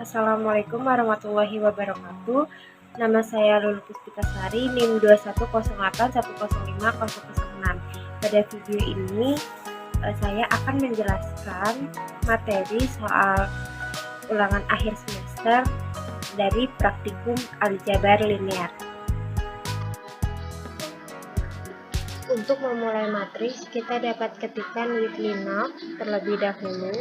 Assalamualaikum warahmatullahi wabarakatuh. Nama saya Lulu Puspitasari, NIM 2108105006. Pada video ini saya akan menjelaskan materi soal ulangan akhir semester dari praktikum aljabar linear. Untuk memulai matriks, kita dapat ketikkan weekly note terlebih dahulu.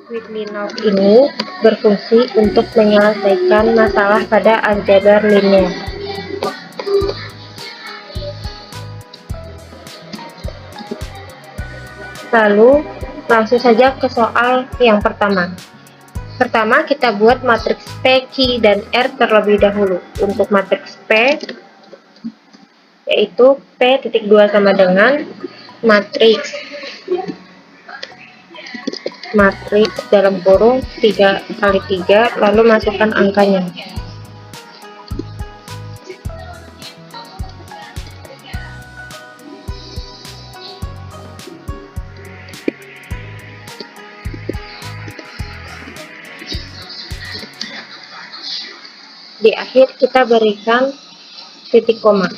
Weekly note ini berfungsi untuk menyelesaikan masalah pada aljabar linear. Lalu, langsung saja ke soal yang pertama. Pertama, kita buat matriks P, Q, dan R terlebih dahulu. Untuk matriks P, yaitu P.2 sama dengan matriks dalam kurung 3x3, lalu masukkan angkanya. Di akhir kita berikan titik koma.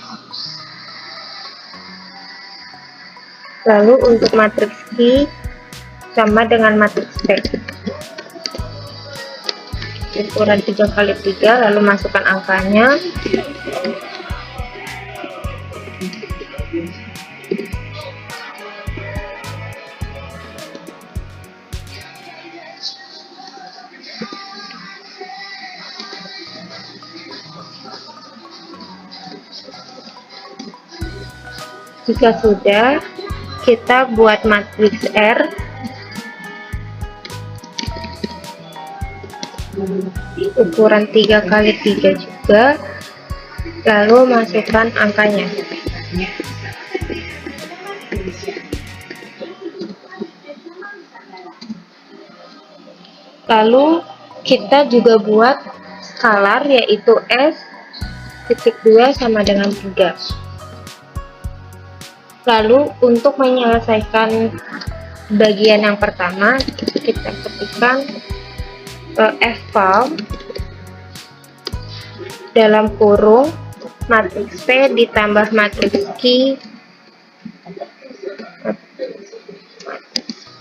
Lalu untuk matriks Q sama dengan matriks P. Ukuran 3x3, lalu masukkan angkanya. Jika sudah, kita buat matriks R ukuran 3x3 juga, lalu masukkan angkanya. Lalu kita juga buat skalar, yaitu S.2 sama dengan 3. Lalu untuk menyelesaikan bagian yang pertama, kita ketikkan F dalam kurung matriks P ditambah matriks Q,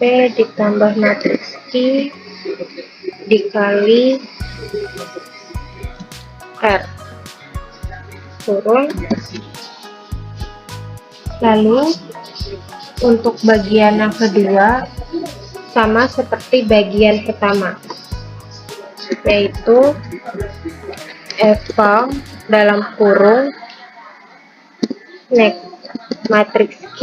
P ditambah matriks Q dikali R kurung. Lalu untuk bagian yang kedua sama seperti bagian pertama, yaitu F dalam kurung matriks Q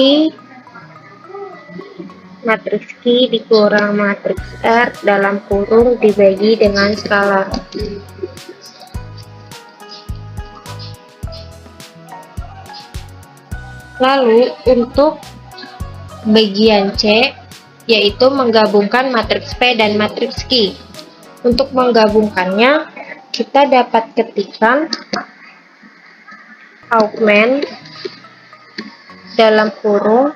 dikurang matriks R dalam kurung dibagi dengan skalar. Lalu untuk bagian C, yaitu menggabungkan matriks P dan matriks Q. Untuk menggabungkannya, kita dapat ketikkan augment dalam kurung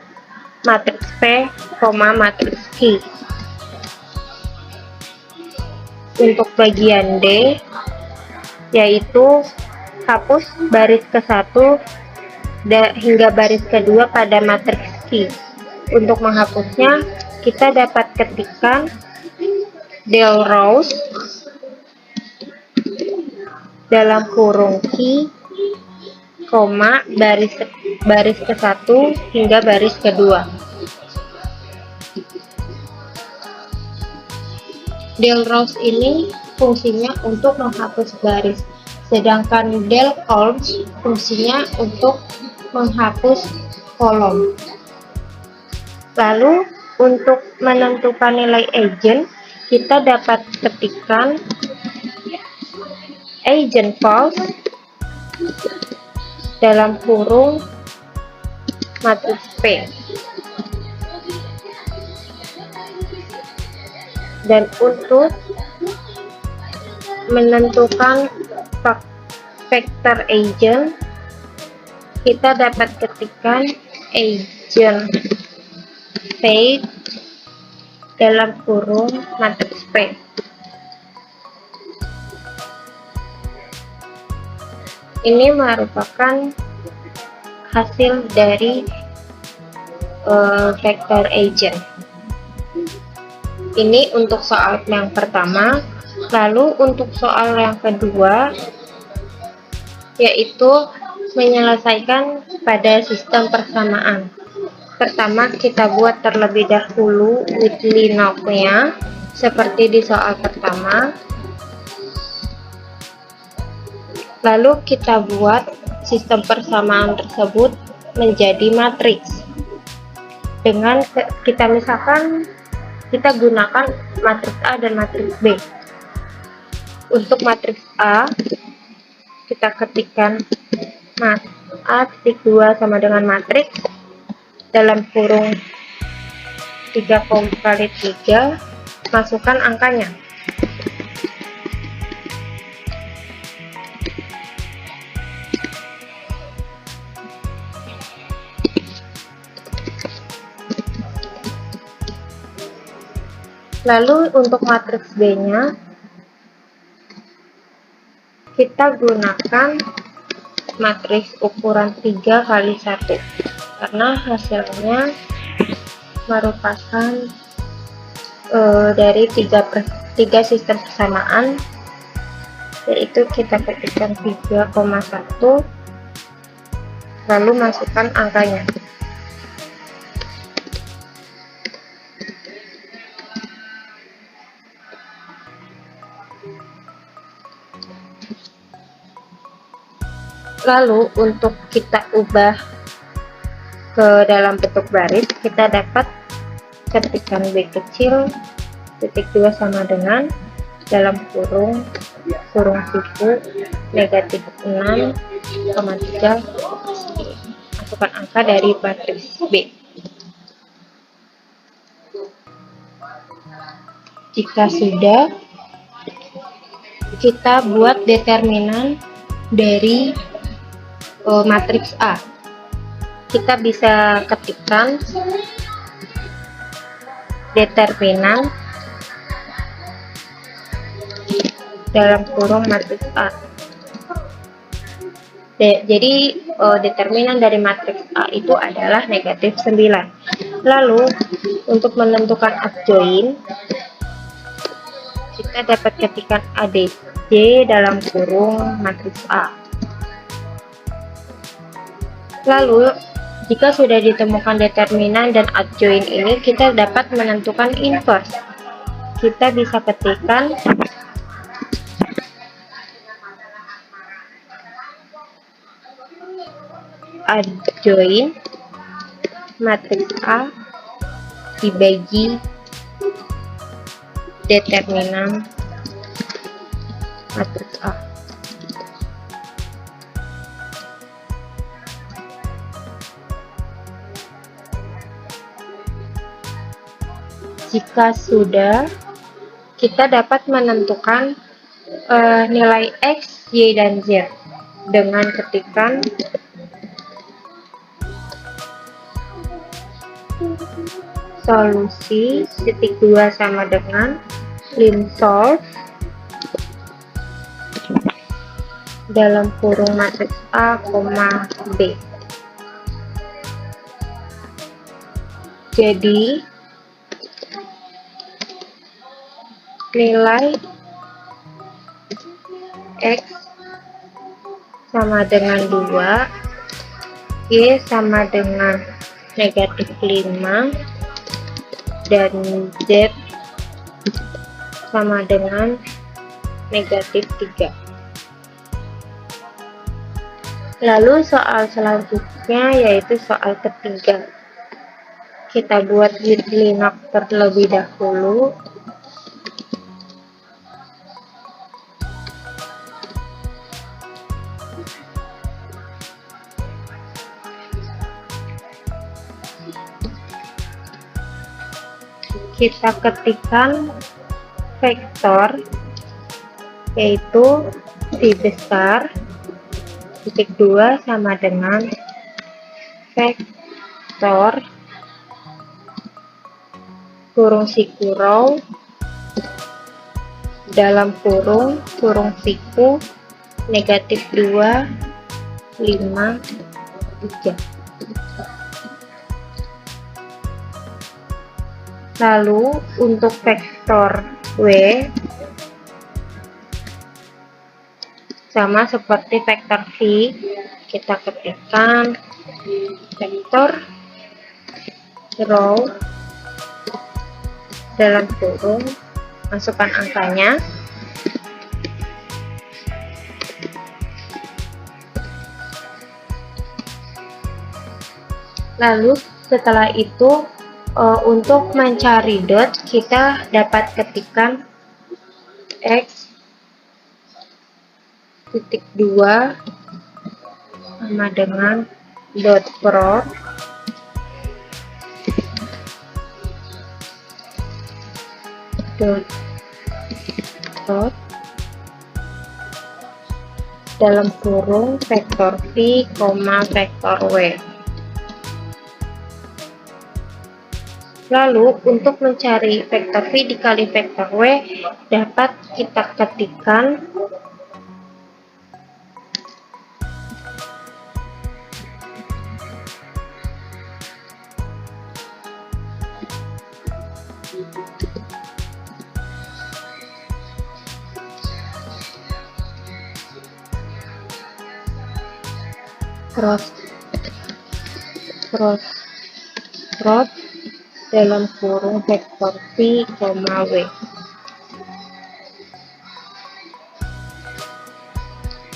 matriks P, matriks Q. Untuk bagian D, yaitu hapus baris ke-1 hingga baris kedua pada matriks Q. Untuk menghapusnya, kita dapat ketikkan del rows dalam kurung Q, baris ke-1 hingga baris kedua. Del rows ini fungsinya untuk menghapus baris, sedangkan del columns fungsinya untuk menghapus kolom. Lalu untuk menentukan nilai agent, kita dapat ketikkan agent false dalam kurung matriks P. Dan untuk menentukan vektor agent, kita dapat ketikkan agent fade dalam kurung matriks P. Ini merupakan hasil dari vector agent. Ini untuk soal yang pertama. Lalu untuk soal yang kedua, yaitu menyelesaikan pada sistem persamaan. Pertama, kita buat terlebih dahulu Wheatley-Knox-nya seperti di soal pertama. Lalu kita buat sistem persamaan tersebut menjadi matriks. Dengan kita misalkan kita gunakan matriks A dan matriks B. Untuk matriks A, kita ketikkan A titik 2 sama dengan matriks dalam kurung 3 kali 3, masukkan angkanya. Lalu untuk matriks B-nya, kita gunakan matriks ukuran 3 kali 1 karena hasilnya merupakan dari 3 sistem persamaan, yaitu kita ketikkan 3,1 lalu masukkan angkanya. Lalu untuk kita ubah ke dalam bentuk baris, kita dapat ketikkan B kecil titik 2 sama dengan dalam kurung siku negatif 6,3, masukkan angka dari matriks B. Jika sudah, kita buat determinan dari matriks A. Kita bisa ketikkan determinan dalam kurung matriks A. Jadi determinan dari matriks A itu adalah negatif 9. Lalu untuk menentukan adjoin, kita dapat ketikkan ADJ dalam kurung matriks A. Lalu jika sudah ditemukan determinan dan adjoin ini, kita dapat menentukan inverse. Kita bisa ketikkan adjoin matriks A dibagi determinan matriks A. Jika sudah, kita dapat menentukan nilai X, Y, dan Z dengan ketikan solusi titik 2 sama dengan lim solve dalam kurung matriks A, B. Jadi nilai X sama dengan 2, Y sama dengan negatif 5, dan Z sama dengan negatif 3. Lalu soal selanjutnya yaitu soal ketiga. Kita buat Wheatley-Knox terlebih dahulu. Kita ketikkan vektor yaitu V besar titik 2 sama dengan vektor kurung siku row dalam kurung siku negatif 2 5, 3. Lalu untuk vektor W sama seperti vektor V, kita ketikkan vektor row dalam kurung, masukkan angkanya, lalu setelah itu untuk mencari dot kita dapat ketikkan x titik 2 sama dengan dot product dot dalam kurung vektor V, vektor W. Lalu untuk mencari vektor V dikali vektor W dapat kita ketikkan cross dalam kurung vektor V, W.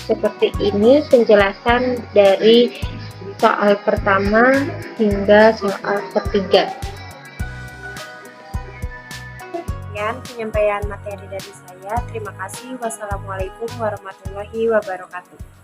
Seperti ini penjelasan dari soal pertama hingga soal ketiga. Sekian penyampaian materi dari saya. Terima kasih. Wassalamualaikum warahmatullahi wabarakatuh.